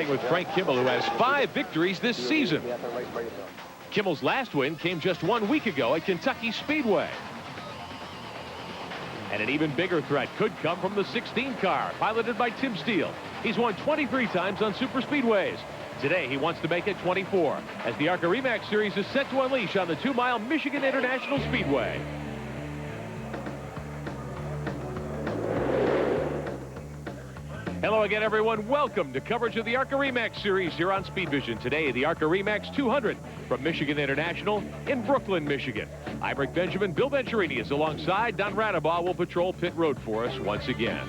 With Frank Kimmel, who has 5 victories this season. Kimmel's last win came just 1 week ago at Kentucky Speedway. And an even bigger threat could come from the 16 car, piloted by Tim Steele. He's won 23 times on super speedways. Today, he wants to make it 24, as the ARCA Remax Series is set to unleash on the 2-mile Michigan International Speedway. Hello again, everyone. Welcome to coverage of the ARCA Remax Series here on Speed Vision. Today, the ARCA Remax 200 from Michigan International in Brooklyn, Michigan. I'm Rick Benjamin. Bill Venturini is alongside. Don Radabaugh will patrol pit road for us once again.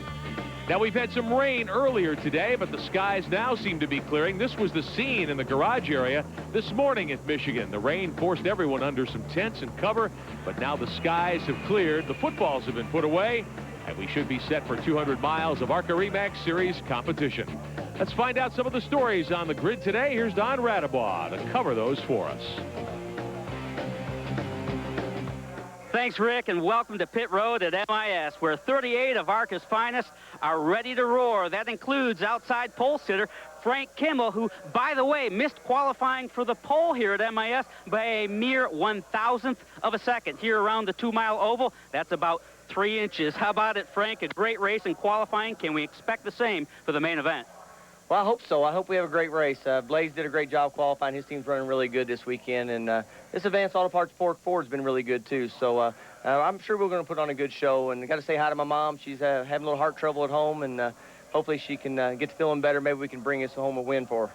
Now, we've had some rain earlier today, but the skies now seem to be clearing. This was the scene in the garage area this morning at Michigan. The rain forced everyone under some tents and cover, but now the skies have cleared. The footballs have been put away, and we should be set for 200 miles of ARCA Remax Series competition. Let's find out some of the stories on the grid today. Here's Don Radabaugh to cover those for us. Thanks, Rick, and welcome to Pit Road at MIS, where 38 of ARCA's finest are ready to roar. That includes outside pole sitter Frank Kimmel, who, by the way, missed qualifying for the pole here at MIS by a mere 1,000th of a second. Here around the 2-mile oval, that's about 3 inches. How about it, Frank? A great race in qualifying. Can we expect the same for the main event? Well, I hope so. I hope we have a great race. Blaze did a great job qualifying. His team's running really good this weekend, and this Advanced Auto Parts Ford's been really good too. So I'm sure we're going to put on a good show. And I got to say hi to my mom. She's having a little heart trouble at home, and hopefully she can get to feeling better. Maybe we can bring us home a win for her.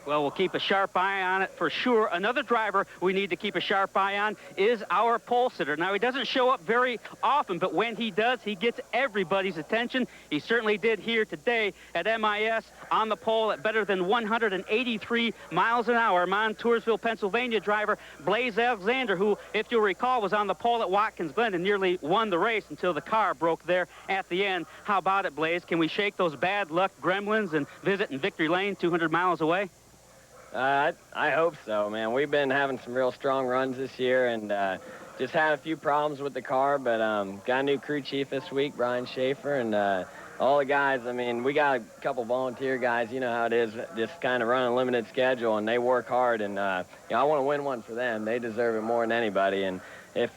Well, we'll keep a sharp eye on it for sure. Another driver we need to keep a sharp eye on is our pole sitter. Now, he doesn't show up very often, but when he does, he gets everybody's attention. He certainly did here today at MIS on the pole at better than 183 miles an hour. Montoursville, Pennsylvania driver Blaze Alexander, who, if you'll recall, was on the pole at Watkins Glen and nearly won the race until the car broke there at the end. How about it, Blaze? Can we shake those bad luck gremlins and visit in Victory Lane 200 miles away? I hope so, man. We've been having some real strong runs this year, and just had a few problems with the car, but got a new crew chief this week, Brian Schaefer, and all the guys. I mean, we got a couple volunteer guys. You know how it is, just kind of running a limited schedule, and they work hard, and you know, I want to win one for them. They deserve it more than anybody, and if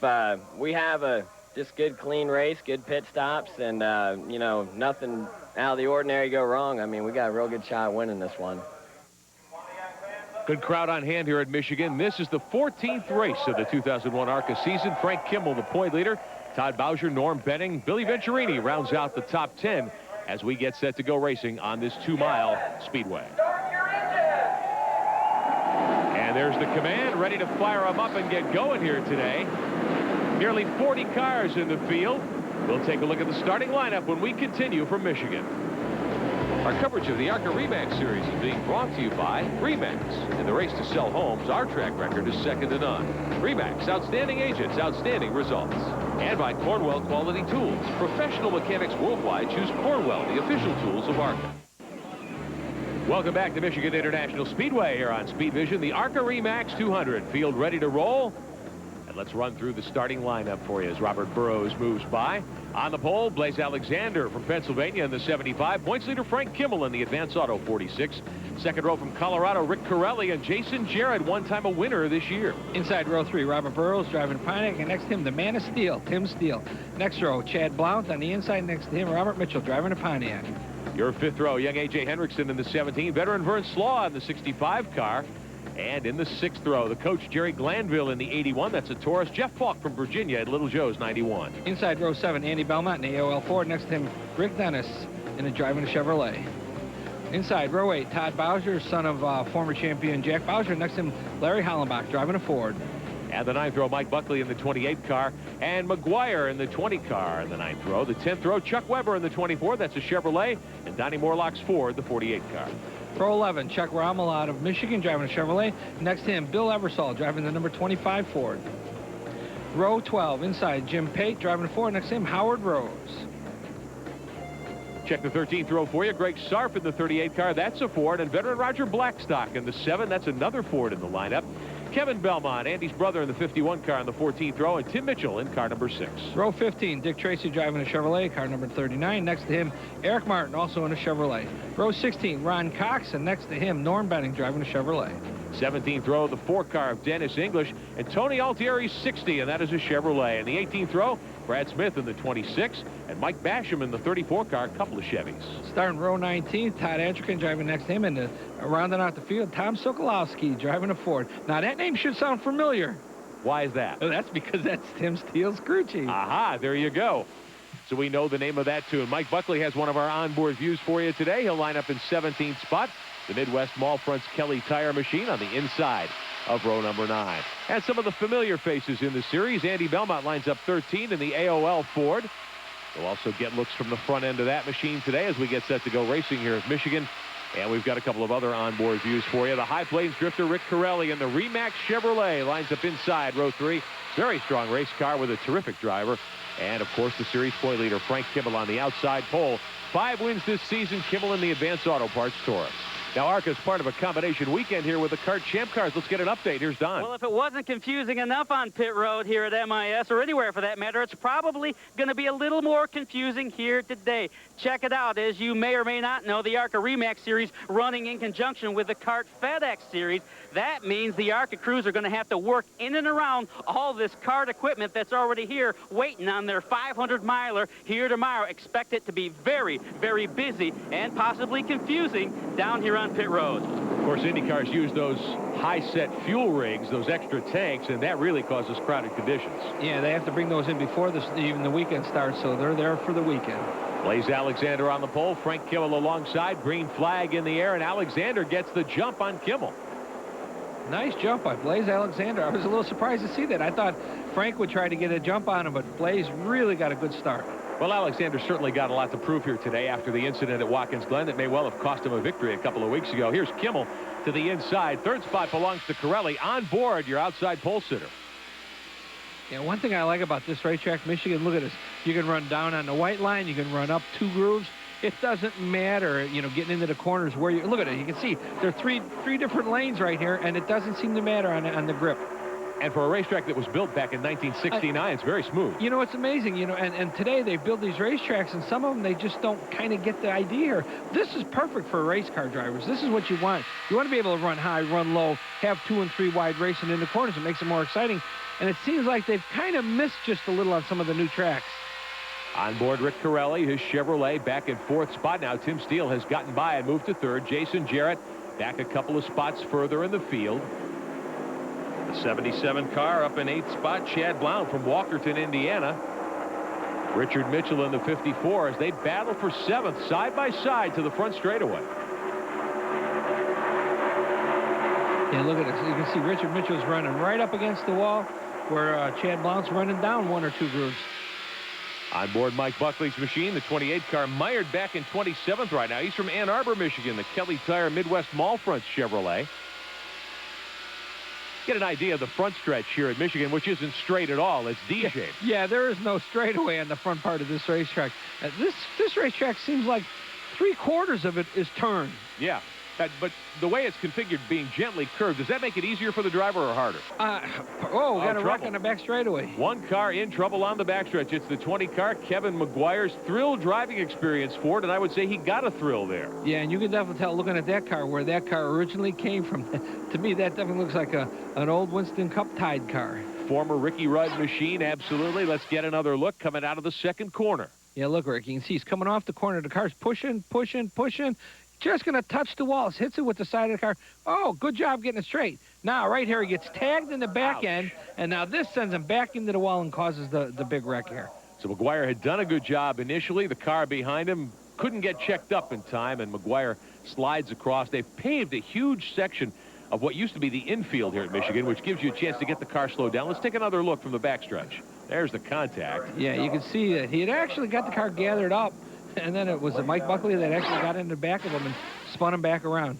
we have a just good, clean race, good pit stops, and you know, nothing out of the ordinary go wrong, I mean, we got a real good shot at winning this one. Good crowd on hand here at Michigan. This is the 14th race of the 2001 ARCA season. Frank Kimmel, the point leader. Todd Bowser, Norm Benning, Billy Venturini rounds out the top 10 as we get set to go racing on this 2-mile speedway. And there's the command, ready to fire them up and get going here today. Nearly 40 cars in the field. We'll take a look at the starting lineup when we continue from Michigan. Our coverage of the ARCA Remax Series is being brought to you by Remax. In the race to sell homes, our track record is second to none. Remax, outstanding agents, outstanding results. And by Cornwell Quality Tools. Professional mechanics worldwide choose Cornwell, the official tools of ARCA. Welcome back to Michigan International Speedway here on Speed Vision. The ARCA Remax 200 field ready to roll. And let's run through the starting lineup for you as Robert Burrows moves by. On the pole, Blaze Alexander from Pennsylvania in the 75. Points leader Frank Kimmel in the Advanced Auto 46. Second row from Colorado, Rick Corelli and Jason Jarrett, one-time a winner this year. Inside row 3, Robert Burrows driving Pontiac, and next to him, the man of steel, Tim Steele. Next row, Chad Blount. On the inside next to him, Robert Mitchell driving a Pontiac. Your fifth row, young A.J. Hendrickson in the 17. Veteran Vern Slaw in the 65 car. And in the 6th row, the coach Jerry Glanville in the 81. That's a Taurus. Jeff Falk from Virginia at Little Joe's 91. Inside row 7, Andy Belmont in the AOL Ford. Next to him, Rick Dennis in a driving a Chevrolet. Inside row 8, Todd Bowser, son of former champion Jack Bowser. Next to him, Larry Hollenbach driving a Ford. And the 9th row, Mike Buckley in the 28 car. And McGuire in the 20 car in the 9th row. The 10th row, Chuck Weber in the 24. That's a Chevrolet. And Donnie Morlock's Ford, the 48 car. Row 11, Chuck Rommel out of Michigan driving a Chevrolet. Next to him, Bill Ebersol driving the number 25 Ford. Row 12, inside, Jim Pate driving a Ford. Next to him, Howard Rose. Check the 13th row for you. Greg Sarf in the 38 car. That's a Ford. And veteran Roger Blackstock in the 7. That's another Ford in the lineup. Kevin Belmont, Andy's brother in the 51 car in the 14th row, and Tim Mitchell in car number 6. Row 15, Dick Tracy driving a Chevrolet, car number 39. Next to him, Eric Martin, also in a Chevrolet. Row 16, Ron Cox, and next to him, Norm Benning driving a Chevrolet. 17th row, the 4 car of Dennis English, and Tony Altieri's 60, and that is a Chevrolet. In the 18th row, Brad Smith in the 26, and Mike Basham in the 34 car, a couple of Chevys. Starting row 19, Todd Atcherkin driving next to him, and rounding out the field, Tom Sokolowski driving a Ford. Now, that name should sound familiar. Why is that? Oh, that's because that's Tim Steele's crew chief. Aha, there you go. So we know the name of that tune. Mike Buckley has one of our onboard views for you today. He'll line up in 17th spot. The Midwest Mall Front's Kelly Tire Machine on the inside of row number 9. And some of the familiar faces in the series. Andy Belmont lines up 13 in the AOL Ford. We'll also get looks from the front end of that machine today as we get set to go racing here at Michigan. And we've got a couple of other onboard views for you. The High Plains drifter Rick Corelli in the Remax Chevrolet lines up inside row 3. Very strong race car with a terrific driver. And, of course, the series point leader Frank Kimmel on the outside pole. 5 wins this season. Kimmel in the Advanced Auto Parts Taurus. Now, ARCA is part of a combination weekend here with the Kart Champ cars. Let's get an update. Here's Don. Well, if it wasn't confusing enough on pit road here at MIS, or anywhere for that matter, it's probably going to be a little more confusing here today. Check it out. As you may or may not know, the ARCA Remax Series running in conjunction with the Kart FedEx Series. That means the ARCA crews are going to have to work in and around all this kart equipment that's already here, waiting on their 500-miler here tomorrow. Expect it to be very, very busy and possibly confusing down here on pit road. Of course, Indy cars use those high-set fuel rigs, those extra tanks, and that really causes crowded conditions. Yeah, they have to bring those in before even the weekend starts, so they're there for the weekend. Blaze Alexander on the pole, Frank Kimmel alongside, green flag in the air, and Alexander gets the jump on Kimmel. Nice jump by Blaze Alexander. I was a little surprised to see that. I thought Frank would try to get a jump on him, but Blaze really got a good start. Well, Alexander certainly got a lot to prove here today after the incident at Watkins Glen that may well have cost him a victory a couple of weeks ago. Here's Kimmel to the inside. Third spot belongs to Corelli. On board, your outside pole sitter. Yeah, one thing I like about this racetrack, Michigan, look at this. You can run down on the white line. You can run up 2 grooves. It doesn't matter, you know, getting into the corners where you look at it. You can see there are three different lanes right here, and it doesn't seem to matter on the grip. And for a racetrack that was built back in 1969, it's very smooth. You know, it's amazing, you know, and today they build these racetracks, and some of them, they just don't kind of get the idea here. This is perfect for race car drivers. This is what you want. You want to be able to run high, run low, have 2 and 3 wide racing in the corners. It makes it more exciting. And it seems like they've kind of missed just a little on some of the new tracks. On board, Rick Corelli, his Chevrolet back in 4th spot. Now Tim Steele has gotten by and moved to 3rd. Jason Jarrett back a couple of spots further in the field. The 77 car up in 8th spot. Chad Blount from Walkerton, Indiana. Richard Mitchell in the 54 as they battle for 7th side by side to the front straightaway. Yeah, look at this. You can see Richard Mitchell's running right up against the wall where Chad Blount's running down 1 or 2 grooves. On board Mike Buckley's machine, the 28 car mired back in 27th right now. He's from Ann Arbor, Michigan, the Kelly Tire Midwest Mall Front Chevrolet. Get an idea of the front stretch here at Michigan, which isn't straight at all. It's D-shaped. Yeah, there is no straightaway on the front part of this racetrack. This racetrack seems like 3/4 of it is turned. Yeah. But the way it's configured being gently curved, does that make it easier for the driver or harder? We got a wreck on the back straightaway. 1 car in trouble on the backstretch. It's the 20 car, Kevin McGuire's thrill driving experience Ford, and I would say he got a thrill there. Yeah, and you can definitely tell looking at that car where that car originally came from. To me, that definitely looks like an old Winston Cup Tide car. Former Ricky Rudd machine, absolutely. Let's get another look coming out of the 2nd corner. Yeah, look, Rick, you can see he's coming off the corner. The car's pushing. Just going to touch the walls. Hits it with the side of the car. Oh, good job getting it straight. Now, right here, he gets tagged in the back end, and now this sends him back into the wall and causes the big wreck here. So McGuire had done a good job initially. The car behind him couldn't get checked up in time, and McGuire slides across. They've paved a huge section of what used to be the infield here at Michigan, which gives you a chance to get the car slowed down. Let's take another look from the backstretch. There's the contact. Yeah, you can see that he had actually got the car gathered up. And then it was Mike Buckley that actually got in the back of him and spun him back around.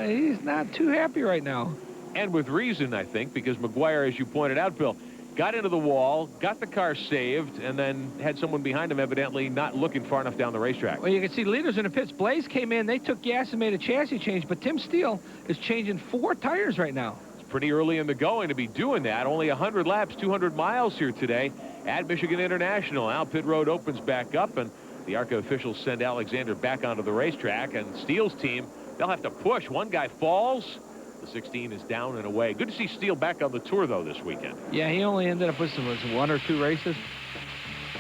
He's not too happy right now. And with reason, I think, because McGuire, as you pointed out, Bill, got into the wall, got the car saved, and then had someone behind him evidently not looking far enough down the racetrack. Well, you can see leaders in the pits. Blaze came in. They took gas and made a chassis change. But Tim Steele is changing 4 tires right now. pretty early in the going to be doing that. Only 100 laps, 200 miles here today at Michigan International. Now pit road opens back up, and the ARCA officials send Alexander back onto the racetrack. And Steele's team, they'll have to push. One guy falls. The 16 is down and away. Good to see Steele back on the tour, though, this weekend. Yeah, he only ended up with one or two races.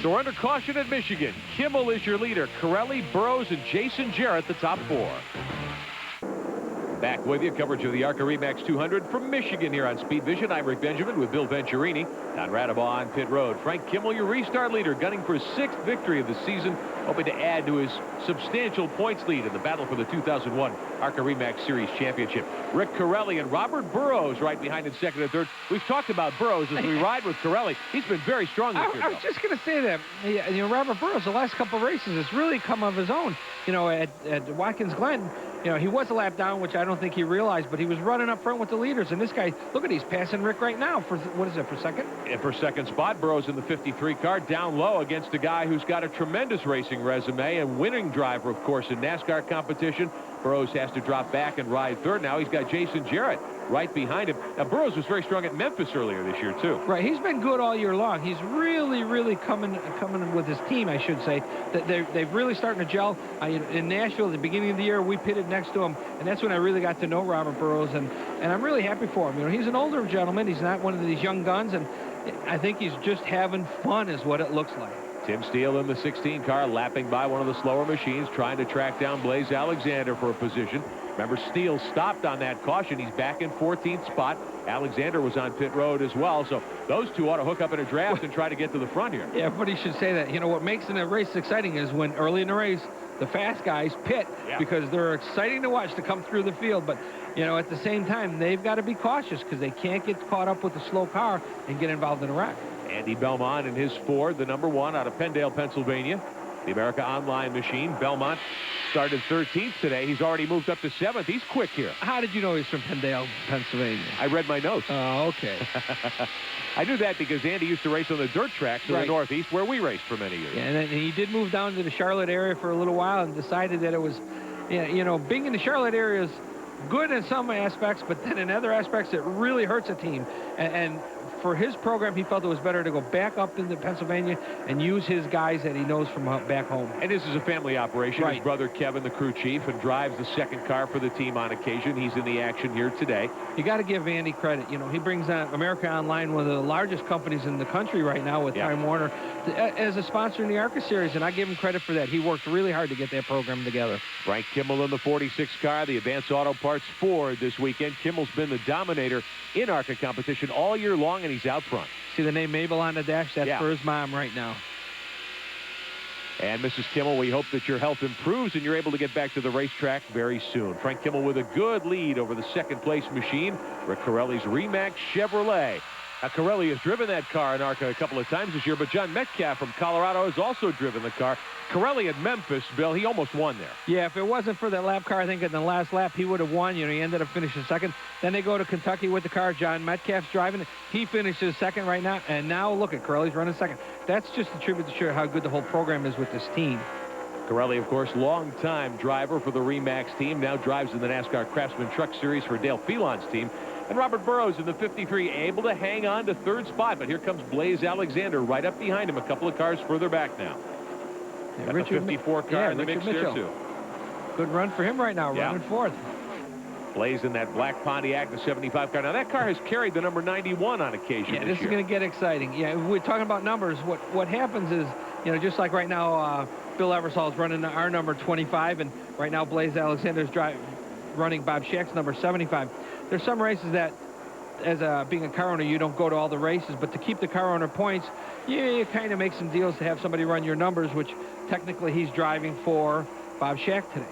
So we're under caution at Michigan. Kimmel is your leader. Corelli, Burrows, and Jason Jarrett, the top 4. Back with you, coverage of the ARCA Remax 200 from Michigan here on Speed Vision. I'm Rick Benjamin with Bill Venturini. Don Radabaugh on pit road. Frank Kimmel, your restart leader, gunning for his 6th victory of the season, hoping to add to his substantial points lead in the battle for the 2001 ARCA Remax Series Championship. Rick Corelli and Robert Burrows right behind in 2nd and 3rd. We've talked about Burrows as we ride with Corelli. He's been very strong this year. I was just going to say that. You know, Robert Burrows, the last couple of races, has really come of his own. You know, at Watkins Glen, you know, he was a lap down, which I don't think he realized, but he was running up front with the leaders. And this guy, look at, he's passing Rick right now for, what is it, for second? And for second spot, Burrows in the 53 car, down low against a guy who's got a tremendous racing resume and winning driver, of course, in NASCAR competition. Burrows has to drop back and ride third. Now he's got Jason Jarrett right behind him. Now, Burrows was very strong at Memphis earlier this year, too. Right. He's been good all year long. He's really coming with his team, I should say. They've really starting to gel. In Nashville, at the beginning of the year, we pitted next to him, and that's when I really got to know Robert Burrows, and I'm really happy for him. You know, he's an older gentleman. He's not one of these young guns, and I think he's just having fun is what it looks like. Tim Steele in the 16 car, lapping by one of the slower machines, trying to track down Blaze Alexander for a position. Remember, Steele stopped on that caution. He's back in 14th spot. Alexander was on pit road as well, so those two ought to hook up in a draft and try to get to the front here. Yeah, everybody should say that. You know, what makes a race exciting is when early in the race, the fast guys pit, because they're exciting to watch to come through the field. But, you know, at the same time, they've got to be cautious because they can't get caught up with the slow car and get involved in a wreck. Andy Belmont in his Ford, the number 1 out of Penndale, Pennsylvania. The America Online machine. Belmont started 13th today. He's already moved up to 7th. He's quick here. How did you know he's from Penndale, Pennsylvania? I read my notes. Oh, okay. I knew that because Andy used to race on the dirt tracks in the Northeast where we raced for many years. Yeah, and he did move down to the Charlotte area for a little while and decided that it was, you know, being in the Charlotte area is good in some aspects, but then in other aspects it really hurts a team. And for his program, he felt it was better to go back up into Pennsylvania and use his guys that he knows from back home. And this is a family operation. His brother Kevin, the crew chief, and drives the 2nd car for the team on occasion. He's in the action here today. You got to give Andy credit. You know, he brings America Online, one of the largest companies in the country right now with Time Warner, as a sponsor in the ARCA Series, and I give him credit for that. He worked really hard to get that program together. Frank Kimmel in the 46 car, the Advanced Auto Parts Ford this weekend. Kimmel's been the dominator in ARCA competition all year long, and he's out front. See the name Mabel on the dash? That's for his mom right now. And Mrs. Kimmel, we hope that your health improves and you're able to get back to the racetrack very soon. Frank Kimmel with a good lead over the 2nd place machine, Rick Corelli's Remax Chevrolet. Now, Corelli has driven that car in ARCA a couple of times this year, but John Metcalf from Colorado has also driven the car. Corelli at Memphis, Bill, he almost won there. Yeah, if it wasn't for that lap car, I think in the last lap he would have won. You know, he ended up finishing 2nd. Then they go to Kentucky with the car. John Metcalf's driving it. He finishes 2nd right now. And now look at Corelli's running 2nd. That's just a tribute to show how good the whole program is with this team. Corelli, of course, longtime driver for the Remax team, now drives in the NASCAR Craftsman Truck Series for Dale Phelan's team. And Robert Burrows in the 53, able to hang on to 3rd spot, but here comes Blaze Alexander right up behind him, a couple of cars further back now. Got the 54 car in the mix there, too. Good run for him right now, running 4th. Blaze in that black Pontiac, the 75 car. Now, that car has carried the number 91 on occasion this is going to get exciting. Yeah, we're talking about numbers. What happens is, you know, just like right now, Bill Eversall's running our number 25, and right now Blaze Alexander's running Bob Shack's number 75. There's some races that, as being a car owner, you don't go to all the races, but to keep the car owner points, you kind of make some deals to have somebody run your numbers, which technically he's driving for Bob Shack today.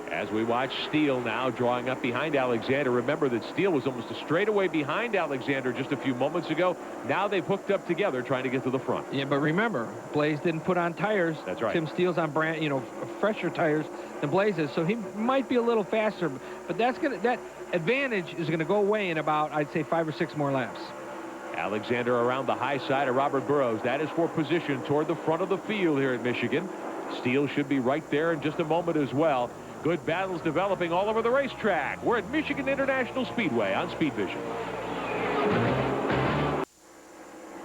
As we watch Steele now drawing up behind Alexander. Remember that Steele was almost a straightaway behind Alexander just a few moments ago. Now they've hooked up together trying to get to the front. Yeah, but remember, Blaze didn't put on tires. That's right. Tim Steele's on fresher tires than Blaze is, so he might be a little faster, but that advantage is going to go away in about, I'd say, 5 or 6 more laps. Alexander around the high side of Robert Burrows. That is for position toward the front of the field here at Michigan. Steele should be right there in just a moment as well. Good battles developing all over the racetrack. We're at Michigan International Speedway on Speed Vision.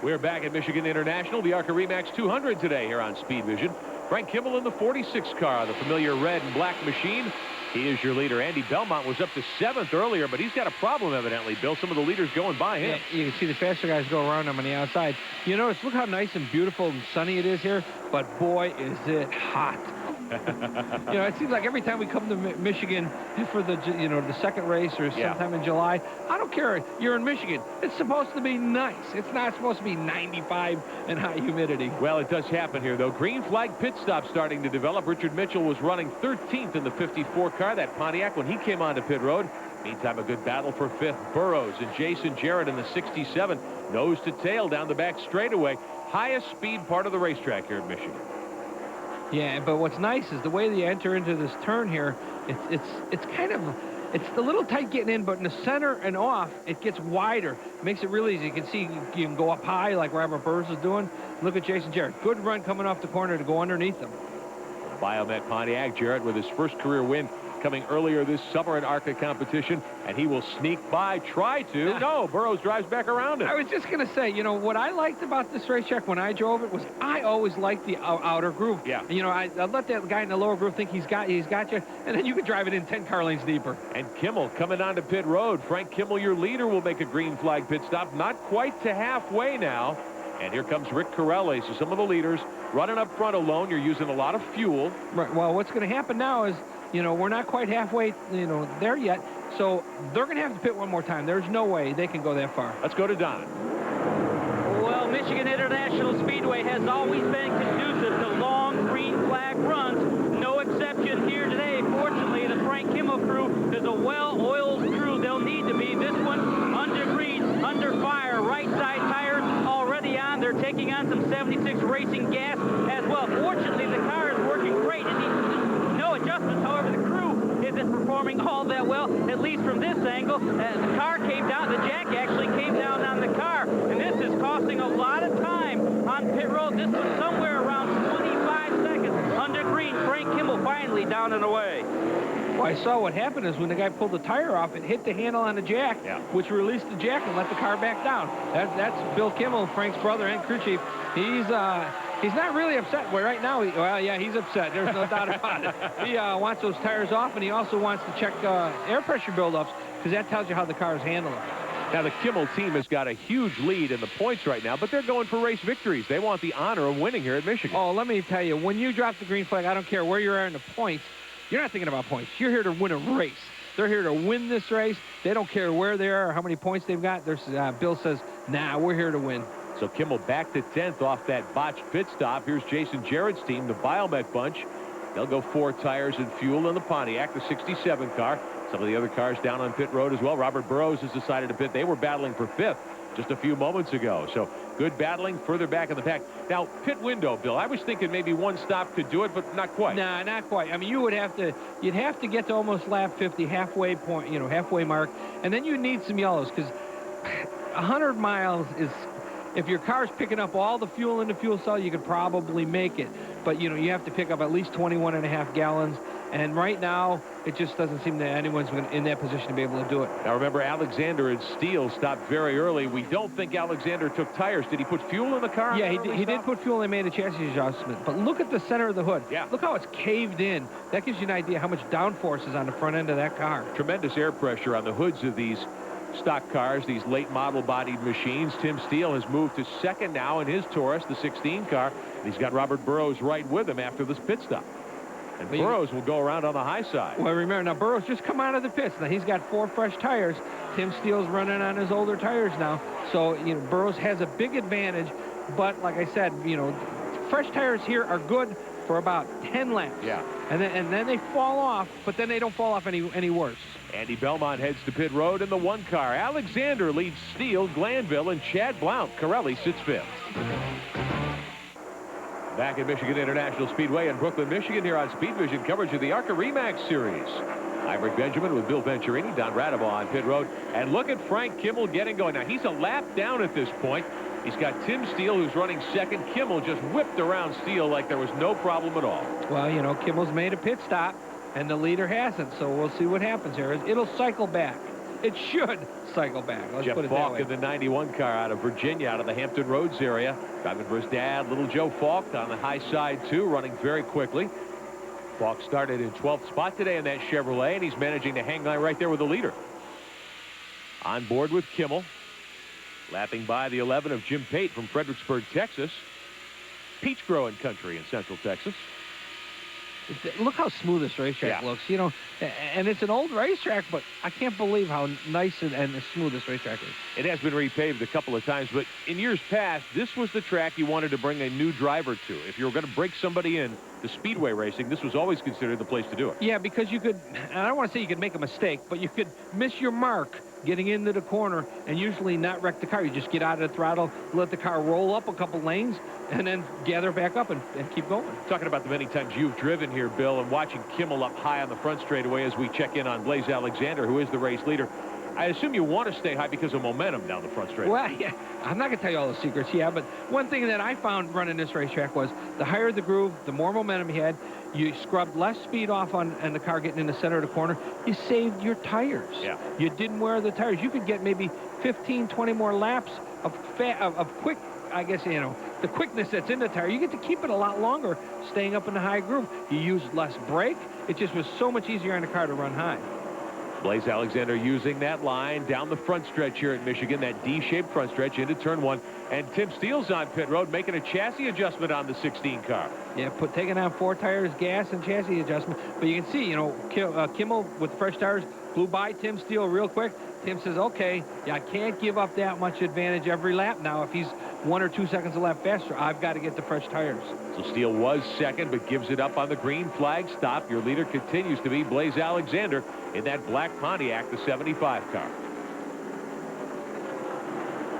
We're back at Michigan International, the ARCA Remax 200 today here on Speed Vision. Frank Kimmel in the 46 car, the familiar red and black machine. He is your leader. Andy Belmont was up to 7th earlier, but he's got a problem evidently, Bill. Some of the leaders going by him. Yeah, you can see the faster guys go around him on the outside. You notice, look how nice and beautiful and sunny it is here, but boy, is it hot. You know, it seems like every time we come to Michigan for the, you know, the second race or sometime in July, I don't care. You're in Michigan. It's supposed to be nice. It's not supposed to be 95 and high humidity. Well, it does happen here, though. Green flag pit stop starting to develop. Richard Mitchell was running 13th in the 54 car, that Pontiac, when he came onto pit road. Meantime, a good battle for 5th. Burrows and Jason Jarrett in the 67. Nose to tail down the back straightaway. Highest speed part of the racetrack here in Michigan. Yeah, but what's nice is the way they enter into this turn here, it's kind of, it's a little tight getting in, but in the center and off, it gets wider. Makes it really easy. You can see you can go up high like Robert Burrows is doing. Look at Jason Jarrett. Good run coming off the corner to go underneath them. Biomet Pontiac, Jarrett with his first career win coming earlier this summer in ARCA competition, and he will sneak by, try to. No, Burrows drives back around it. I was just going to say, you know, what I liked about this racetrack when I drove it was I always liked the outer groove. Yeah. You know, I let that guy in the lower groove think he's got you, and then you could drive it in 10 car lanes deeper. And Kimmel coming onto pit road. Frank Kimmel, your leader, will make a green flag pit stop. Not quite to halfway now. And here comes Rick Corelli. So some of the leaders running up front alone. You're using a lot of fuel. Right. Well, what's going to happen now is, you know, we're not quite halfway, you know, there yet. So they're going to have to pit one more time. There's no way they can go that far. Let's go to Don. Well, Michigan International Speedway has always been conducive to long green flag runs. No exception here today. Fortunately, the Frank Kimmel crew is a well-oiled crew. They'll need to be. This one under grease, under fire, right side tires already on. They're taking on some 76 racing gas as well. Fortunately, the car is working great. And no adjustments. However, the crew isn't performing all that well, at least from this angle. The car came down. The jack actually came down on the car. And this is costing a lot of time on pit road. This was somewhere around 25 seconds under green. Frank Kimmel finally down and away. Well, I saw what happened is when the guy pulled the tire off, it hit the handle on the jack, which released the jack and let the car back down. That's Bill Kimmel, Frank's brother and crew chief. He's not really upset. Well, right now, he's upset. There's no doubt about it. He wants those tires off, and he also wants to check air pressure buildups because that tells you how the car is handling. Now, the Kimmel team has got a huge lead in the points right now, but they're going for race victories. They want the honor of winning here at Michigan. Oh, let me tell you, when you drop the green flag, I don't care where you are in the points, you're not thinking about points. You're here to win a race. They're here to win this race. They don't care where they are or how many points they've got. Bill says, nah, we're here to win. So Kimmel back to 10th off that botched pit stop. Here's Jason Jarrett's team, the Biomet bunch. They'll go 4 tires and fuel in the Pontiac, the 67 car. Some of the other cars down on pit road as well. Robert Burrows has decided to pit. They were battling for 5th just a few moments ago. So good battling further back in the pack. Now, pit window, Bill, I was thinking maybe one stop could do it, but not quite. Nah, not quite. I mean, you'd have to get to almost lap 50, halfway point, you know, halfway mark, and then you need some yellows because 100 miles is, if your car's picking up all the fuel in the fuel cell, you could probably make it. But, you know, you have to pick up at least 21.5 gallons. And right now, it just doesn't seem that anyone's in that position to be able to do it. Now, remember, Alexander and Steele stopped very early. We don't think Alexander took tires. Did he put fuel in the car? Yeah, he did put fuel and made a chassis adjustment. But look at the center of the hood. Yeah. Look how it's caved in. That gives you an idea how much downforce is on the front end of that car. Tremendous air pressure on the hoods of these stock cars, these late model bodied machines. Tim Steele has moved to second now in his Taurus, the 16 car. And he's got Robert Burrows right with him after this pit stop. And Burrows will go around on the high side. Well, remember, now Burrows just come out of the pits. Now he's got 4 fresh tires. Tim Steele's running on his older tires now. So, you know, Burrows has a big advantage. But like I said, you know, fresh tires here are good for about 10 laps. Yeah. And then they fall off, but then they don't fall off any worse. Andy Belmont heads to pit road in the 1 car. Alexander leads Steele, Glanville, and Chad Blount. Corelli sits 5th. Back at Michigan International Speedway in Brooklyn, Michigan, here on Speed Vision, coverage of the ARCA Remax Series. I'm Rick Benjamin with Bill Venturini, Don Radaba on pit road. And look at Frank Kimmel getting going. Now, he's a lap down at this point. He's got Tim Steele, who's running second. Kimmel just whipped around Steele like there was no problem at all. Well, you know, Kimmel's made a pit stop. and the leader hasn't. So we'll see what happens here. It'll cycle back. It should cycle back. Let's Jeff put it that Falk way. in the 91 car out of Virginia, out of the Hampton Roads area. Driving for his dad, little Joe Falk, on the high side, too, running very quickly. Falk started in 12th spot today in that Chevrolet, and he's managing to hang on right there with the leader. On board with Kimmel. Lapping by the 11 of Jim Pate from Fredericksburg, Texas. Peach growing country in Central Texas. Look how smooth this racetrack looks, you know, and it's an old racetrack, but I can't believe how nice and smooth this racetrack is. It has been repaved a couple of times, but in years past, this was the track you wanted to bring a new driver to. If you were going to break somebody in to Speedway racing, this was always considered the place to do it. Yeah, because you could, and I don't want to say you could make a mistake, but you could miss your mark getting into the corner and usually not wreck the car. You just get out of the throttle, let the car roll up a couple lanes, and then gather back up and keep going. Talking about the many times you've driven here, Bill, and watching Kimmel up high on the front straightaway as we check in on Blaze Alexander, who is the race leader. I assume you want to stay high because of momentum down the front straightaway. Well, yeah, I'm not going to tell you all the secrets, but one thing that I found running this racetrack was the higher the groove, the more momentum you had. You scrubbed less speed off on the car getting in the center of the corner. You saved your tires. Yeah. You didn't wear the tires. You could get maybe 15, 20 more laps of quick, I guess, you know, the quickness that's in the tire. You get to keep it a lot longer staying up in the high groove. You used less brake. It just was so much easier on the car to run high. Blaze Alexander using that line down the front stretch here at Michigan, that D-shaped front stretch into turn 1. And Tim Steele's on pit road making a chassis adjustment on the 16 car. Yeah, taking on 4 tires, gas, and chassis adjustment. But you can see, you know, Kimmel with fresh tires flew by Tim Steele real quick. Tim says, okay, I can't give up that much advantage every lap now. If he's 1 or 2 seconds a lap faster, I've got to get the fresh tires. So Steele was second, but gives it up on the green flag stop. Your leader continues to be Blaze Alexander in that black Pontiac, the 75 car.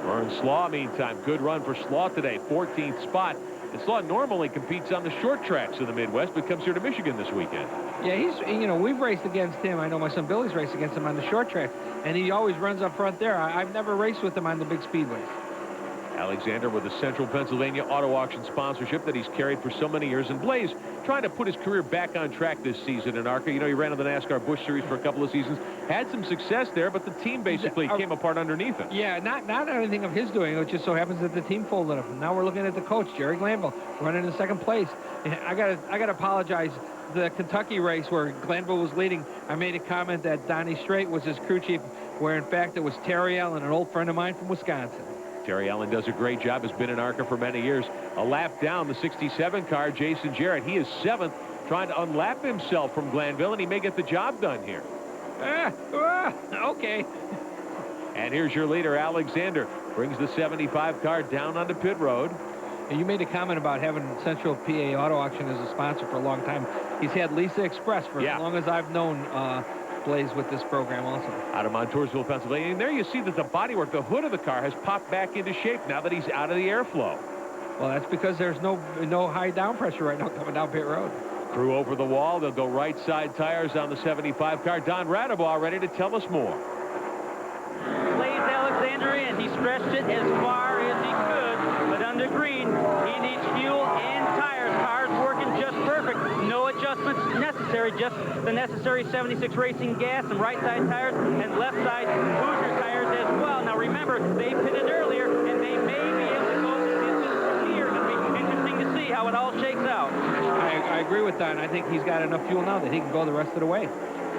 Vern Slaw, meantime, good run for Slaw today, 14th spot. And Slaw normally competes on the short tracks of the Midwest, but comes here to Michigan this weekend. Yeah, you know, we've raced against him. I know my son Billy's raced against him on the short track, and he always runs up front there. I've never raced with him on the big speedways. Alexander with the Central Pennsylvania Auto Auction sponsorship that he's carried for so many years. And Blaze trying to put his career back on track this season in ARCA. You know, he ran in the NASCAR Busch Series for a couple of seasons. Had some success there, but the team basically came apart underneath him. Yeah, not anything of his doing. It just so happens that the team folded him. Now we're looking at the coach, Jerry Glanville, running in second place. And I gotta apologize. The Kentucky race where Glanville was leading, I made a comment that Donnie Strait was his crew chief, where in fact it was Terry Allen, an old friend of mine from Wisconsin. Terry Allen does a great job, has been in ARCA for many years. A lap down, the 67 car, Jason Jarrett. He is 7th, trying to unlap himself from Glanville, and he may get the job done here. Okay. And here's your leader, Alexander. Brings the 75 car down onto pit road. And you made a comment about having Central PA Auto Auction as a sponsor for a long time. He's had Lisa Express for as long as I've known Blaze with this program also. Out of Montoursville, Pennsylvania. And there you see that the bodywork, the hood of the car, has popped back into shape now that he's out of the airflow. Well, that's because there's no high down pressure right now coming down pit road. Crew over the wall. They'll go right side tires on the 75 car. Don Radabaugh ready to tell us more. Blaze Alexander in. He stretched it as far as he could, but under green, he needs fuel and tires. Cars working just perfect. No adjustments necessary, just the necessary 76 Racing gas and right side tires and left side Hoosier tires as well. Now remember, they pitted earlier, and they may be able to go the distance from here. It'll be interesting to see how it all shakes out. I agree with Don. I think he's got enough fuel now that he can go the rest of the way.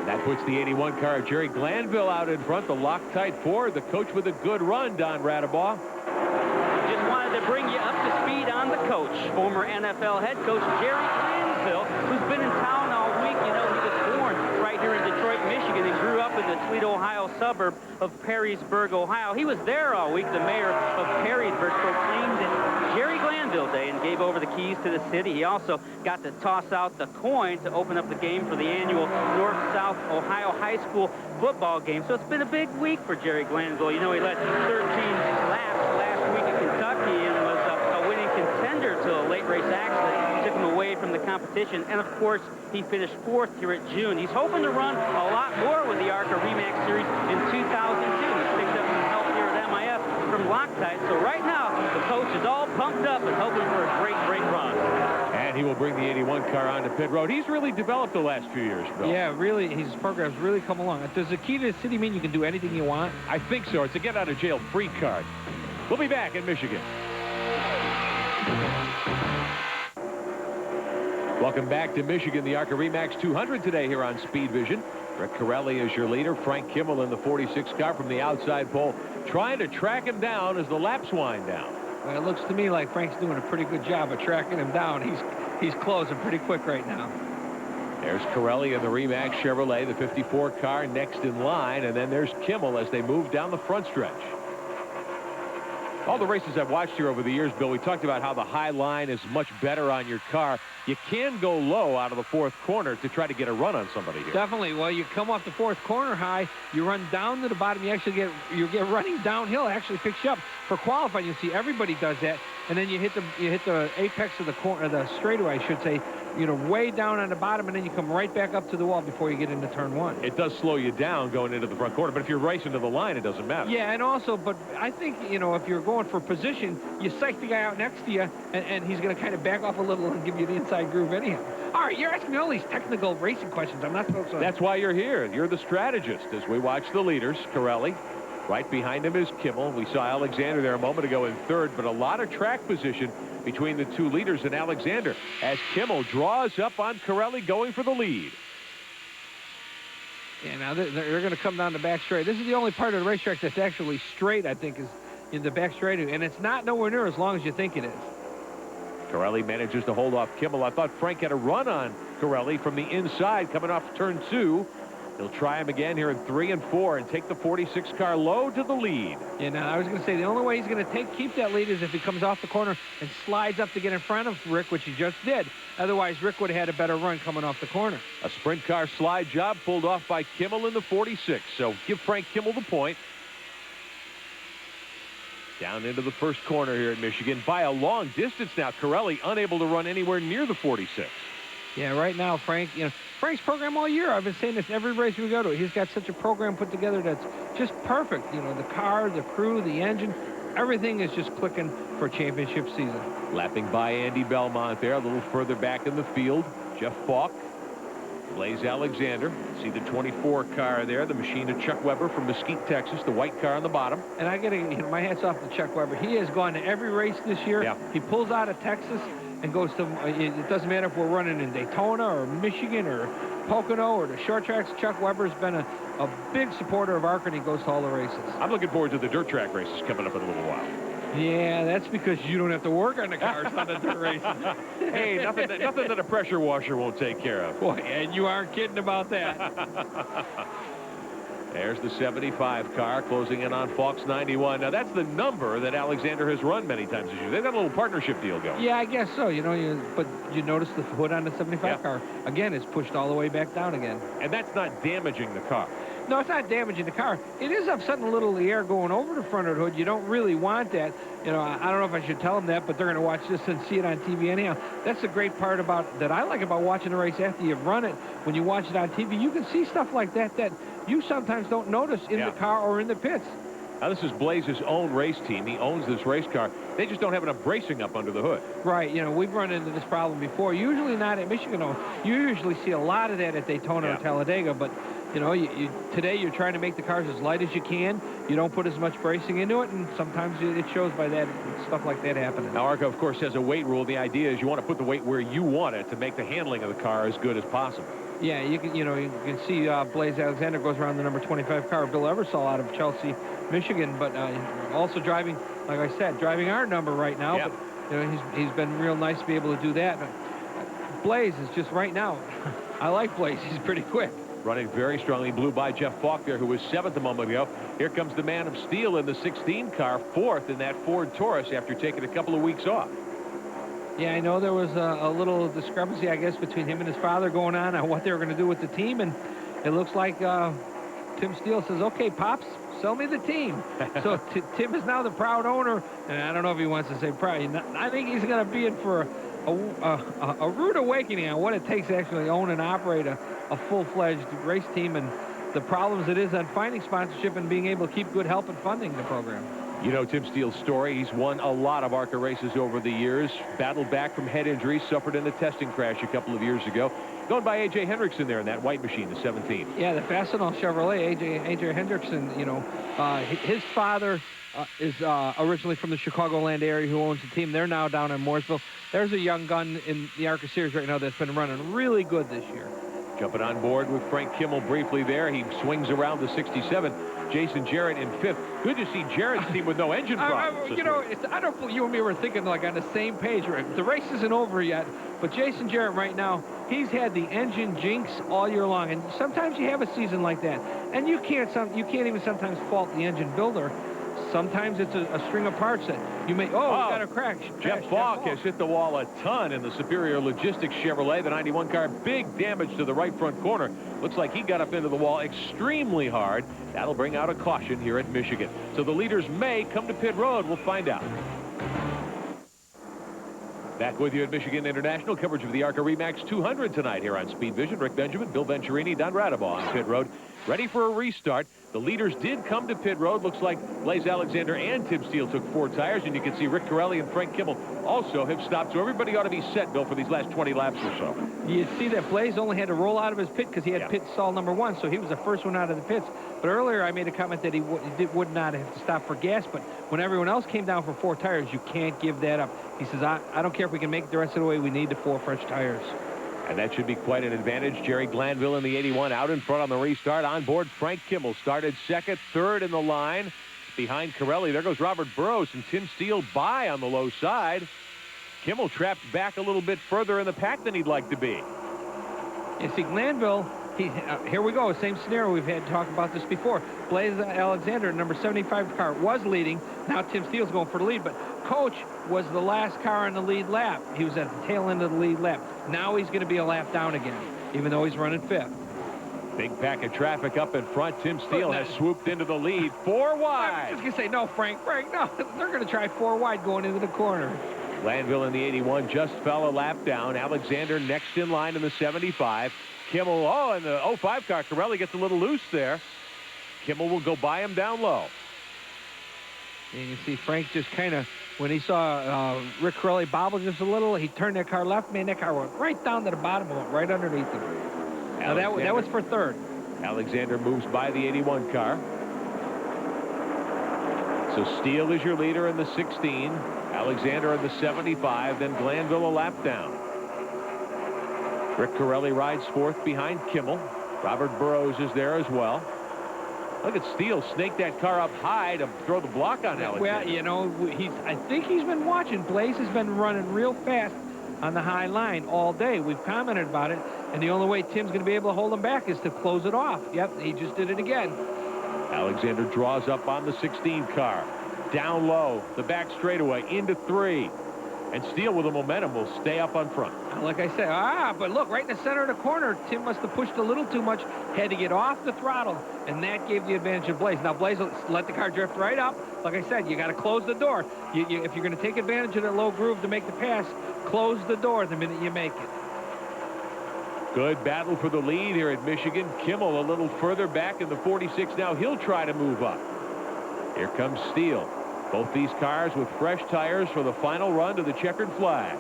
That puts the 81 car of Jerry Glanville out in front, the Loctite Ford. The coach with a good run, Don Radabaugh. Just wanted to bring you up to speed on the coach. Former NFL head coach Jerry Glanville, who's been in town all week. You know, he was born right here in Detroit, Michigan, and grew up in the Toledo, Ohio suburb of Perrysburg, Ohio. He was there all week. The mayor of Perrysburg proclaimed it Jerry Glanville Day and gave over the keys to the city. He also got to toss out the coin to open up the game for the annual North-South Ohio High School football game. So it's been a big week for Jerry Glanville. You know, he led 13 laps last week in Kentucky and was a winning contender till a late race accident took him away from the competition. And of course, he finished 4th here at June. He's hoping to run a lot more with the ARCA Remax Series in 2002. He's picked up some help here at MIF from Loctite. So right now, the coach is all pumped up and hoping for a great run. And And he will bring the 81 car onto pit road. He's really developed the last few years, Bill. Yeah, really, his program's really come along. Does the key to the city mean you can do anything you want? I think so. It's a get-out-of-jail-free card. We'll be back in Michigan. Welcome back to Michigan, the ARCA Remax 200 today here on Speed Vision. Rick Corelli is your leader. Frank Kimmel in the 46 car from the outside pole, trying to track him down as the laps wind down. Well, it looks to me like Frank's doing a pretty good job of tracking him down. He's closing pretty quick right now. There's Corelli in the Remax Chevrolet, the 54 car next in line, and then there's Kimmel as they move down the front stretch. All the races I've watched here over the years, Bill, we talked about how the high line is much better on your car. You can go low out of the fourth corner to try to get a run on somebody here. Definitely. Well, you come off the fourth corner high, you run down to the bottom, you get running downhill, actually picks you up. For qualifying, you see everybody does that, and then you hit the apex of the corner, the straightaway, I should say, you know, way down on the bottom, and then you come right back up to the wall before you get into turn one. It does slow you down going into the front corner, but if you're racing to the line, it doesn't matter. Yeah, and also, but I think, you know, if you're going for position, you psych the guy out next to you, and he's going to kind of back off a little and give you the inside groove anyhow. All right, you're asking me all these technical racing questions. I'm not supposed to. That's why you're here. You're the strategist as we watch the leaders. Corelli. Right behind him is Kimmel. We saw Alexander there a moment ago in third, but a lot of track position between the two leaders and Alexander as Kimmel draws up on Corelli going for the lead. Yeah, now they're going to come down the back straight. This is the only part of the racetrack that's actually straight, I think, is in the back straight, and it's not nowhere near as long as you think it is. Corelli manages to hold off Kimmel. I thought Frank had a run on Corelli from the inside coming off turn 2. He'll try him again here in 3 and 4 and take the 46 car low to the lead. Yeah, now I was going to say the only way he's going to keep that lead is if he comes off the corner and slides up to get in front of Rick, which he just did. Otherwise, Rick would have had a better run coming off the corner. A sprint car slide job pulled off by Kimmel in the 46. So give Frank Kimmel the point. Down into the first corner here at Michigan by a long distance now. Corelli unable to run anywhere near the 46. Yeah, right now, Frank, you know, Frank's program all year, I've been saying this every race we go to. He's got such a program put together that's just perfect. You know, the car, the crew, the engine, everything is just clicking for championship season. Lapping by Andy Belmont there, a little further back in the field. Jeff Falk, Blaze Alexander. See the 24 car there, the machine of Chuck Weber from Mesquite, Texas, the white car on the bottom. And I got to, you know, my hat's off to Chuck Weber. He has gone to every race this year. Yeah. He pulls out of Texas and goes to, it doesn't matter if we're running in Daytona or Michigan or Pocono or the short tracks. Chuck Weber's been a big supporter of ARCA, and he goes to all the races. I'm looking forward to the dirt track races coming up in a little while. Yeah, that's because you don't have to work on the cars on the dirt races. Hey, nothing that a pressure washer won't take care of. Boy, and you aren't kidding about that. There's the 75 car closing in on Falk's 91. Now, that's the number that Alexander has run many times this year. They've got a little partnership deal going. Yeah, I guess so. You know, but you notice the hood on the 75 car. Again, it's pushed all the way back down again. And that's not damaging the car. No, it's not damaging the car. It is upsetting a little the air going over the front of the hood. You don't really want that. You know, I don't know if I should tell them that, but they're going to watch this and see it on TV anyhow. That's the great part that I like about watching the race after you've run it. When you watch it on TV, you can see stuff like that you sometimes don't notice in the car or in the pits. Now, this is Blaze's own race team. He owns this race car. They just don't have enough bracing up under the hood. Right. You know, we've run into this problem before. Usually not at Michigan. You usually see a lot of that at Daytona or Talladega, but you know, today you're trying to make the cars as light as you can. You don't put as much bracing into it, and sometimes it shows by that, stuff like that happening. Now, ARCA, of course, has a weight rule. The idea is you want to put the weight where you want it to make the handling of the car as good as possible. Yeah, you can see Blaze Alexander goes around the number 25 car, Bill Eversole out of Chelsea, Michigan, but also driving, like I said, driving our number right now. Yep. But you know, he's been real nice to be able to do that. But Blaze is just right now. I like Blaze. He's pretty quick. Running very strongly. Blew by Jeff Falk there, who was 7th a moment ago. Here comes the man of steel in the 16 car, 4th in that Ford Taurus after taking a couple of weeks off. Yeah, I know there was a little discrepancy, I guess, between him and his father going on what they were going to do with the team, and it looks like Tim Steele says, "Okay, Pops, sell me the team." So Tim is now the proud owner, and I don't know if he wants to say proud. I think he's going to be in for a rude awakening on what it takes to actually own and operate a full-fledged race team and the problems it is on finding sponsorship and being able to keep good help and funding the program. You know Tim Steele's story. He's won a lot of ARCA races over the years. Battled back from head injury, suffered in a testing crash a couple of years ago. Going by A.J. Hendrickson there in that white machine, the 17. Yeah, the Fastenal Chevrolet, A.J. Hendrickson, you know, his father is originally from the Chicagoland area who owns the team. They're now down in Mooresville. There's a young gun in the ARCA series right now that's been running really good this year. Jumping on board with Frank Kimmel briefly there. He swings around the 67. Jason Jarrett in 5th. Good to see Jarrett's team with no engine problems. You know, I don't think you and me were thinking like on the same page. Right? The race isn't over yet, but Jason Jarrett right now, he's had the engine jinx all year long, and sometimes you have a season like that, and you can't even sometimes fault the engine builder. Sometimes it's a string of parts that you may, we got a crash. Jeff Falk has hit the wall a ton in the Superior Logistics Chevrolet, the 91 car. Big damage to the right front corner. Looks like he got up into the wall extremely hard. That'll bring out a caution here at Michigan. So the leaders may come to pit road. We'll find out. Back with you at Michigan International. Coverage of the ARCA Remax 200 tonight here on Speed Vision. Rick Benjamin, Bill Venturini, Don Radabaugh on pit road. Ready for a restart. The leaders did come to pit road. Looks like Blaze Alexander and Tim Steele took 4 tires, and you can see Rick Corelli and Frank Kimmel also have stopped. So everybody ought to be set, Bill, for these last 20 laps or so. You see that Blaze only had to roll out of his pit because he had pit stall number 1, so he was the first one out of the pits. But earlier I made a comment that he would not have to stop for gas, but when everyone else came down for 4 tires, you can't give that up. He says, I don't care if we can make it the rest of the way, we need the 4 fresh tires. And that should be quite an advantage. Jerry Glanville in the 81 out in front on the restart. On board, Frank Kimmel started 2nd, 3rd in the line. Behind Corelli, there goes Robert Burrows, and Tim Steele by on the low side. Kimmel trapped back a little bit further in the pack than he'd like to be. You see, Glanville, here we go, same scenario. We've had talked about this before. Blaze Alexander, number 75 car, was leading. Now Tim Steele's going for the lead, but Coach was the last car on the lead lap. He was at the tail end of the lead lap. Now he's going to be a lap down again, even though he's running 5th. Big pack of traffic up in front. Tim Steele has swooped into the lead. 4 wide. I was just going to say, no, Frank, no. They're going to try 4 wide going into the corner. Glanville in the 81 just fell a lap down. Alexander next in line in the 75. Kimmel, in the 05 car, Corelli gets a little loose there. Kimmel will go by him down low. And you see Frank just kind of, when he saw Rick Corelli bobble just a little, he turned that car left. Man, that car went right down to the bottom and went right underneath him. Now that was for 3rd. Alexander moves by the 81 car. So Steele is your leader in the 16. Alexander in the 75. Then Glanville a lap down. Rick Corelli rides 4th behind Kimmel. Robert Burrows is there as well. Look at Steele snake that car up high to throw the block on Alexander. Well, you know, I think he's been watching. Blaze has been running real fast on the high line all day. We've commented about it, and the only way Tim's going to be able to hold him back is to close it off. Yep, he just did it again. Alexander draws up on the 16 car. Down low, the back straightaway, into 3. And Steele with the momentum will stay up on front. Like I said, but look, right in the center of the corner, Tim must have pushed a little too much, had to get off the throttle, and that gave the advantage of Blaze. Now, Blaze will let the car drift right up. Like I said, you got to close the door. If you're going to take advantage of that low groove to make the pass, close the door the minute you make it. Good battle for the lead here at Michigan. Kimmel a little further back in the 46 now. He'll try to move up. Here comes Steele. Both these cars with fresh tires for the final run to the checkered flag.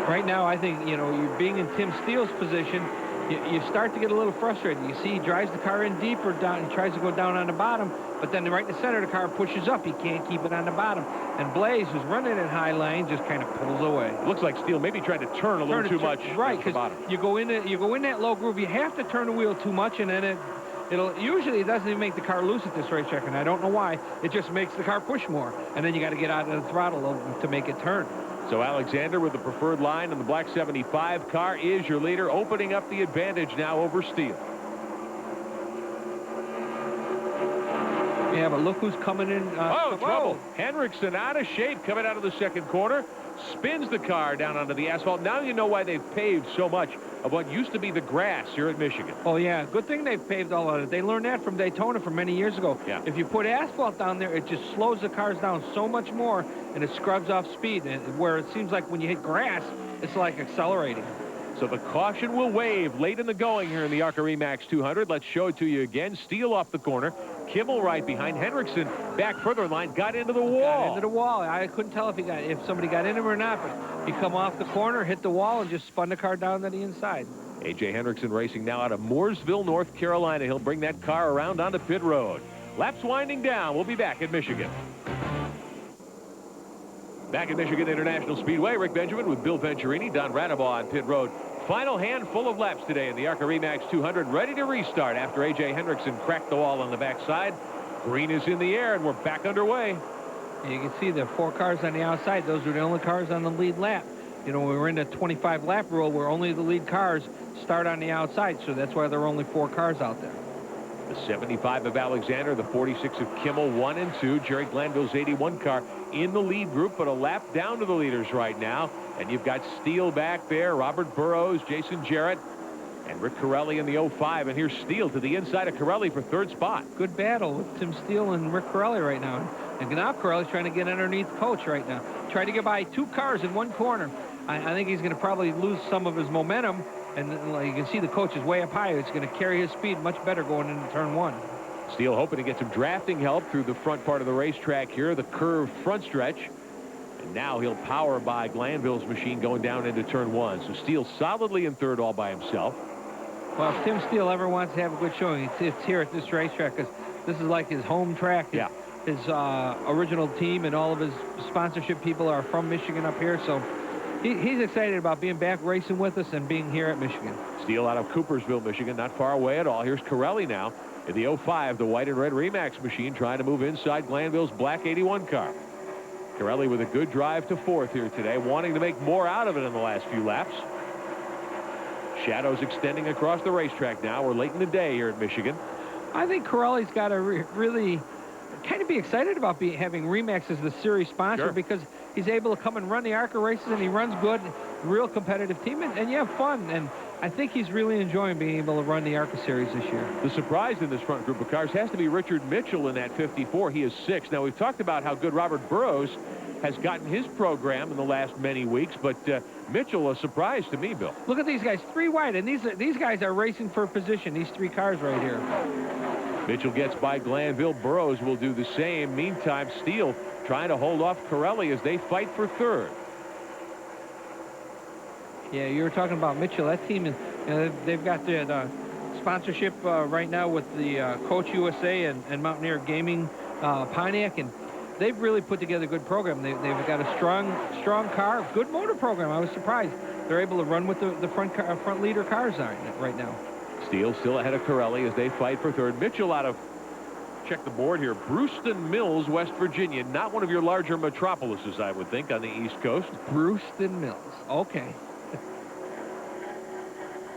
Right now, I think, you know, you're being in Tim Steele's position, you start to get a little frustrated. You see he drives the car in deeper down and tries to go down on the bottom, but then right in the center of the car pushes up. He can't keep it on the bottom. And Blaze, who's running in high line, just kind of pulls away. Looks like Steele maybe tried to turn a little too much. Right, because you go in that low groove. You have to turn the wheel too much, and then it usually it doesn't even make the car loose at this racetrack, and I don't know why. It just makes the car push more, and then you got to get out of the throttle to make it turn. So Alexander with the preferred line in the black 75 car is your leader, opening up the advantage now over Steele. Yeah, but look who's coming in. Trouble. Hendrickson out of shape coming out of the second corner. Spins the car down onto the asphalt. Now you know why they've paved so much of what used to be the grass here at Michigan. Oh, yeah. Good thing they've paved all of it. They learned that from Daytona from many years ago. Yeah. If you put asphalt down there, it just slows the cars down so much more, and it scrubs off speed. And where it seems like when you hit grass, it's like accelerating. So the caution will wave late in the going here in the ARCA Re Max 200. Let's show it to you again. Steele off the corner. Kimmel right behind. Hendrickson back further in line. Got into the wall. Got into the wall. I couldn't tell if somebody got in him or not, but he come off the corner, hit the wall, and just spun the car down to the inside. A.J. Hendrickson racing now out of Mooresville, North Carolina. He'll bring that car around onto pit road. Laps winding down. We'll be back at Michigan. Back at Michigan International Speedway, Rick Benjamin with Bill Venturini, Don Radabaugh on pit road. Final handful of laps today in the ARCA Re Max 200, ready to restart after A.J. Hendrickson cracked the wall on the backside. Green is in the air, and we're back underway. You can see the 4 cars on the outside. Those are the only cars on the lead lap. You know, we were in the 25-lap rule where only the lead cars start on the outside, so that's why there are only 4 cars out there. The 75 of Alexander, the 46 of Kimmel, 1 and 2. Jerry Glanville's 81 car in the lead group, but a lap down to the leaders right now. And you've got Steele back there, Robert Burrows, Jason Jarrett, and Rick Corelli in the 05. And here's Steele to the inside of Corelli for 3rd spot. Good battle with Tim Steele and Rick Corelli right now. And now Corelli's trying to get underneath Coach right now. Trying to get by 2 cars in 1 corner. I think he's going to probably lose some of his momentum. And you can see the coach is way up high. It's going to carry his speed much better going into turn 1. Steele hoping to get some drafting help through the front part of the racetrack here, the curved front stretch. And now he'll power by Glanville's machine going down into turn 1. So Steele solidly in 3rd all by himself. Well, if Tim Steele ever wants to have a good showing, it's here at this racetrack, because this is like his home track. Yeah. His original team and all of his sponsorship people are from Michigan up here, so he's excited about being back racing with us and being here at Michigan. Steele out of Coopersville, Michigan, not far away at all. Here's Corelli now in the 05, the white and red Remax machine, trying to move inside Glanville's black 81 car. Corelli with a good drive to 4th here today, wanting to make more out of it in the last few laps. Shadows extending across the racetrack now. We're late in the day here at Michigan. I think Corelli's got to really kind of be excited about having Remax as the series sponsor, sure, because he's able to come and run the ARCA races, and he runs good, real competitive team, and you have fun. And I think he's really enjoying being able to run the ARCA series this year. The surprise in this front group of cars has to be Richard Mitchell in that 54. He is 6th. Now, we've talked about how good Robert Burrows has gotten his program in the last many weeks, but Mitchell, a surprise to me, Bill. Look at these guys, 3 wide, and these guys are racing for position, these 3 cars right here. Mitchell gets by Glanville. Burrows will do the same. Meantime, Steele trying to hold off Corelli as they fight for 3rd. Yeah, you were talking about Mitchell. That team, is, they've got the sponsorship right now with the Coach USA and Mountaineer Gaming Pontiac, and they've really put together a good program. They've got a strong car, good motor program. I was surprised they're able to run with the front leader cars right now. Steele still ahead of Corelli as they fight for 3rd. Mitchell out of, check the board here, Brewston Mills, West Virginia. Not one of your larger metropolises, I would think, on the East Coast. Brewston Mills. Okay.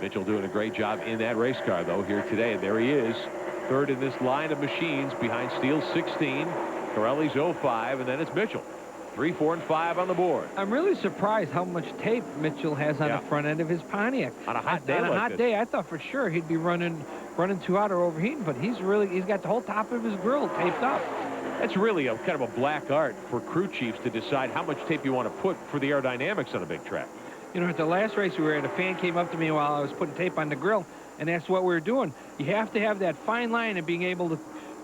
Mitchell doing a great job in that race car, though, here today. There he is, 3rd in this line of machines behind Steele's 16, Corelli's 05, and then it's Mitchell. 3, 4, and 5 on the board. I'm really surprised how much tape Mitchell has on the front end of his Pontiac. On a hot day on a like hot this. day, I thought for sure he'd be running too hot or overheating, but he's got the whole top of his grill taped up. That's really a kind of a black art for crew chiefs to decide how much tape you want to put for the aerodynamics on a big track. You know, at the last race we were at, a fan came up to me while I was putting tape on the grill, and that's what we were doing. You have to have that fine line of being able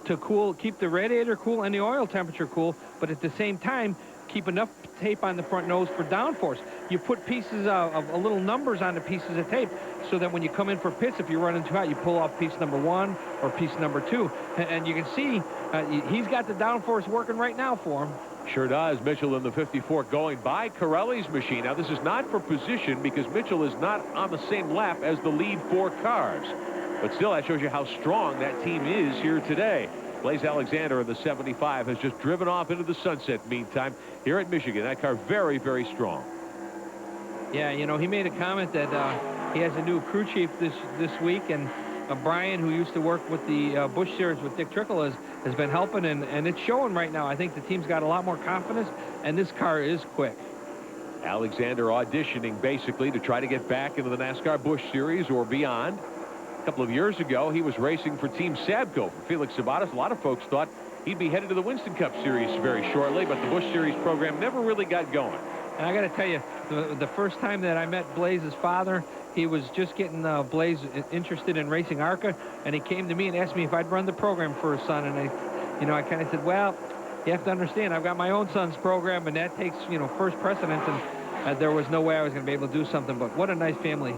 to cool, keep the radiator cool and the oil temperature cool, but at the same time, keep enough tape on the front nose for downforce. You put pieces of little numbers on the pieces of tape so that when you come in for pits, if you're running too hot, you pull off piece number 1 or piece number 2. And you can see he's got the downforce working right now for him. Sure does. Mitchell in the 54 going by Corelli's machine. Now, this is not for position because Mitchell is not on the same lap as the lead 4 cars. But still, that shows you how strong that team is here today. Blaze Alexander in the 75 has just driven off into the sunset meantime here at Michigan. That car very, very strong. Yeah, you know, he made a comment that he has a new crew chief this week, and Brian, who used to work with the Busch Series with Dick Trickle, has been helping, and it's showing right now. I think the team's got a lot more confidence, and this car is quick. Alexander auditioning basically to try to get back into the NASCAR Busch Series or beyond. A couple of years ago, he was racing for Team Sabco for Felix Sabates. A lot of folks thought he'd be headed to the Winston Cup Series very shortly, but the Busch Series program never really got going. And I got to tell you, The first time that I met Blaze's father, he was just getting Blaze interested in racing ARCA, and he came to me and asked me if I'd run the program for his son. And I kind of said, well, you have to understand, I've got my own son's program, and that takes, first precedence. And there was no way I was going to be able to do something. But what a nice family.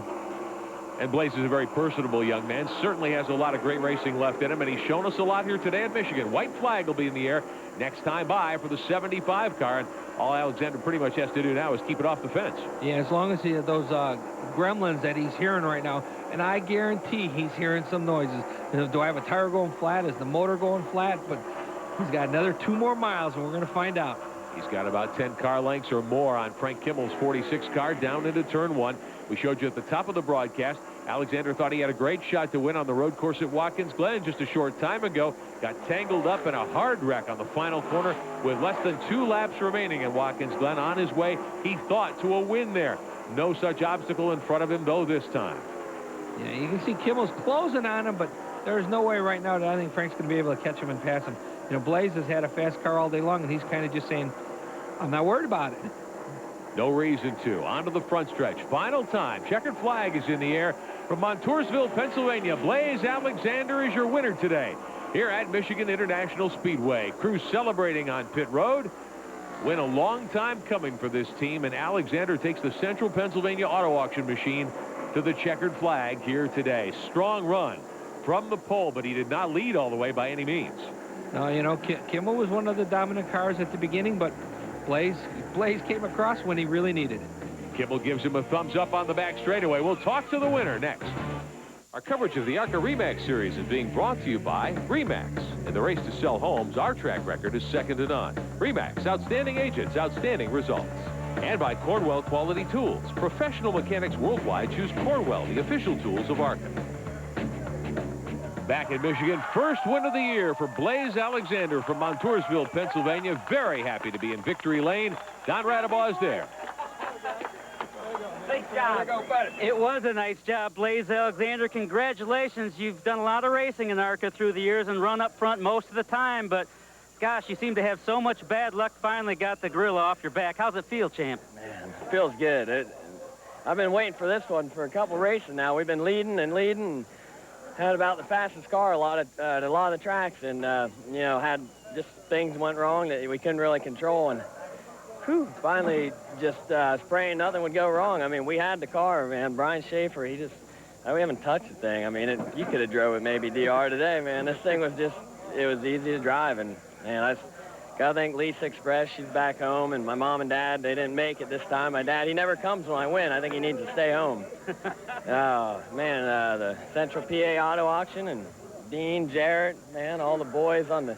And Blaze is a very personable young man. Certainly has a lot of great racing left in him, and he's shown us a lot here today at Michigan. White flag will be in the air next time by for the 75 car, and all Alexander pretty much has to do now is keep it off the fence. Yeah, as long as those gremlins that he's hearing right now, and I guarantee he's hearing some noises. Do I have a tire going flat? Is the motor going flat? But he's got another 2 more miles, and we're going to find out. He's got about 10 car lengths or more on Frank Kimmel's 46 car down into turn 1. We showed you at the top of the broadcast. Alexander thought he had a great shot to win on the road course at Watkins Glen just a short time ago. Got tangled up in a hard wreck on the final corner with less than 2 laps remaining at Watkins Glen. On his way, he thought, to a win there. No such obstacle in front of him, though, this time. Yeah, you can see Kimmel's closing on him, but there's no way right now that I think Frank's going to be able to catch him and pass him. Blaze has had a fast car all day long, and he's kind of just saying, I'm not worried about it. No reason to. On to the front stretch. Final time. Checkered flag is in the air from Montoursville, Pennsylvania. Blaze Alexander is your winner today here at Michigan International Speedway. Crew celebrating on pit road. Win a long time coming for this team, and Alexander takes the Central Pennsylvania Auto Auction machine to the checkered flag here today. Strong run from the pole, but he did not lead all the way by any means. No, Kimmel was one of the dominant cars at the beginning, but Blaze came across when he really needed it. Kimmel gives him a thumbs up on the back straightaway. We'll talk to the winner next. Our coverage of the ARCA Remax Series is being brought to you by Remax. In the race to sell homes, our track record is second to none. Remax, outstanding agents, outstanding results. And by Cornwell Quality Tools. Professional mechanics worldwide choose Cornwell, the official tools of ARCA. Back in Michigan, first win of the year for Blaze Alexander from Montoursville, Pennsylvania. Very happy to be in victory lane. Don Radabaugh is there. Nice job. It was a nice job, Blaze Alexander. Congratulations. You've done a lot of racing in ARCA through the years and run up front most of the time, but gosh, you seem to have so much bad luck. Finally got the grill off your back. How's it feel, champ? Man, it feels good. I've been waiting for this one for a couple races now. We've been leading and had about the fastest car a lot of tracks, and had just things went wrong that we couldn't really control, and finally just spraying, nothing would go wrong. I mean, we had the car, man. Brian Schaefer, we haven't touched the thing. I mean, you could have drove it maybe DR today, man. This thing was it was easy to drive, and man, I gotta thank Lisa Express. She's back home, and my mom and dad, they didn't make it this time. My dad, he never comes when I win. I think he needs to stay home. Oh man, the Central PA Auto Auction and Dean, Jarrett, man, all the boys on the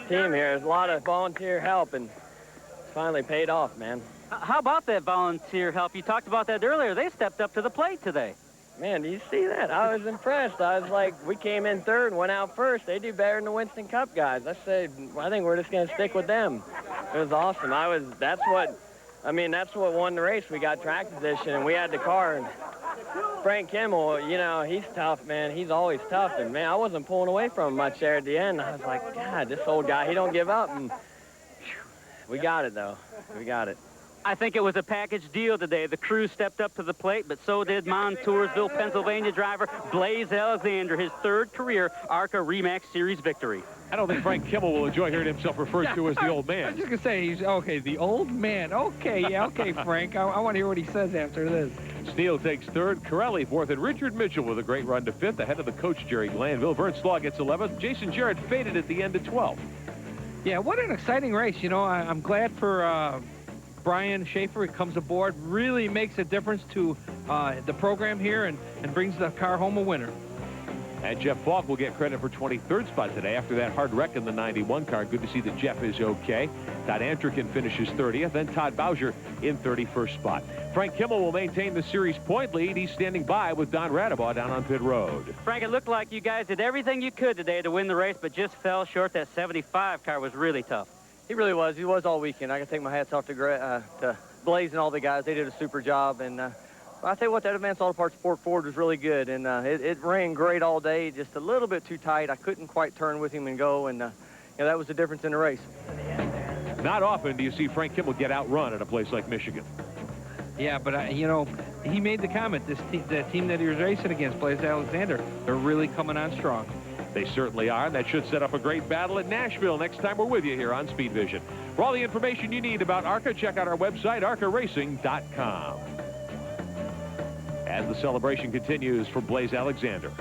team here. There's a lot of volunteer help, and it's finally paid off, man. How about that volunteer help? You talked about that earlier. They stepped up to the plate today. Man, do you see that? I was impressed. I was like, we came in third and went out first. They do better than the Winston Cup guys. I said, I think we're just going to stick with them. It was awesome. That's what won the race. We got track position, and we had the car. And Frank Kimmel, he's tough, man. He's always tough. And, man, I wasn't pulling away from him much there at the end. I was like, God, this old guy, he don't give up. And we got it, though. We got it. I think it was a package deal today. The crew stepped up to the plate, but so did Montoursville, Pennsylvania driver Blaze Alexander, his 3rd career ARCA Remax Series victory. I don't think Frank Kimmel will enjoy hearing himself referred to as the old man. I was just going to say, he's okay, the old man. Okay, yeah, okay, Frank. I want to hear what he says after this. Steele takes 3rd, Corelli 4th, and Richard Mitchell with a great run to 5th, ahead of the coach, Jerry Glanville. Vern Slaw gets 11th. Jason Jarrett faded at the end to 12th. Yeah, what an exciting race. I'm glad for Brian Schaefer. He comes aboard, really makes a difference to the program here and brings the car home a winner. And Jeff Falk will get credit for 23rd spot today after that hard wreck in the 91 car. Good to see that Jeff is okay. Todd Antrican finishes 30th, then Todd Bowser in 31st spot. Frank Kimmel will maintain the series point lead. He's standing by with Don Radabaugh down on pit road. Frank, it looked like you guys did everything you could today to win the race, but just fell short. That 75 car was really tough. He really was. He was all weekend. I can take my hats off to Blaze and all the guys. They did a super job. And I tell you what, that Advanced Auto Parts Sport Ford was really good. And it ran great all day, just a little bit too tight. I couldn't quite turn with him and go. And that was the difference in the race. Not often do you see Frank Kimmel get outrun at a place like Michigan. Yeah, but, you know, he made the comment, the team that he was racing against, Blaze Alexander, they're really coming on strong. They certainly are, and that should set up a great battle at Nashville next time we're with you here on Speed Vision. For all the information you need about ARCA, check out our website, arcaracing.com. As the celebration continues for Blaze Alexander,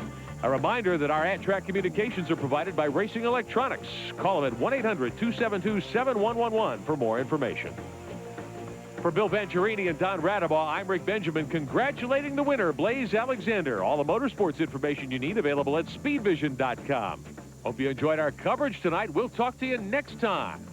a reminder that our at-track communications are provided by Racing Electronics. Call them at 1-800-272-7111 for more information. For Bill Venturini and Don Radabaugh, I'm Rick Benjamin, congratulating the winner, Blaze Alexander. All the motorsports information you need available at speedvision.com. Hope you enjoyed our coverage tonight. We'll talk to you next time.